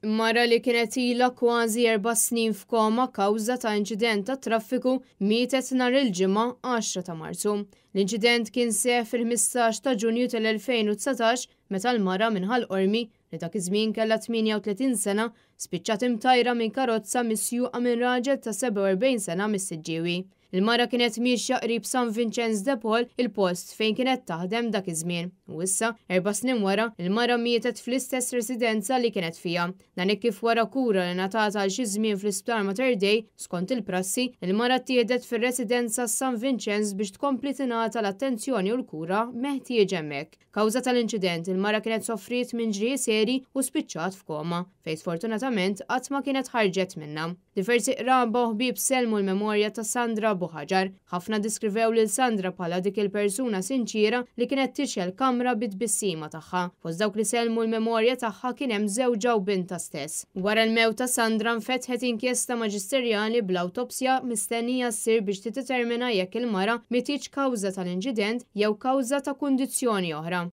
Mara li kienet ilha kważi 4 snin f'koma kawża ta' inċident ta' traffiku mietet nhar il-ġimgħa 10 ta' Marzu. L-inċident kien seħħ fil-15 ta' Ġunju tal-2019 meta l-mara minħal qormi li dak iż-żmien kellha 38 sena spiċċat imtajra minn karozza misjuqa minn raġel ta' 47 sena mis-Siġġiewi. Il-mara kienet miexja qrib San Vincenz de Paul, il-post fejn kienet taħdem dak iż-żmien. U issa, 4 snin wara, il-mara mietet fl-istess residenza li kienet fija. Dan kif wara kura li ngħatata għal xi żmien fl-Isptar Mater Dei, skont il-prassi, il-mara tieħdet fir-residenza San Vincenz biex tkompli tingħata l-attenzjoni u l-kura meħtieġ hemmhekk. Kawża tal-inċident, il-mara kienet soffriet minn ġrieħ seri u spiċċat f'koma, fejn sfortunatament qatt ma kienet ħarġet minnha. Diversi qraba u ħbieb selmu l-memorja ta' Sandra Buħaġar. Ħafna diskrivew lil Sandra bħala dik il-persuna sinċira li kienet tixjel kamra bit-tbissima tagħha. Fost dawk li selmu l-memorja tagħha kien hemm żewġa u binta stess. Wara l-mewt ta' Sandra nfetħet inkjesta maġisterjali bl-awtopsja mistennija ssir biex tiddetermina jekk il-mara mietitx kawża tal-inċident jew kawża ta' kundizzjoni oħra.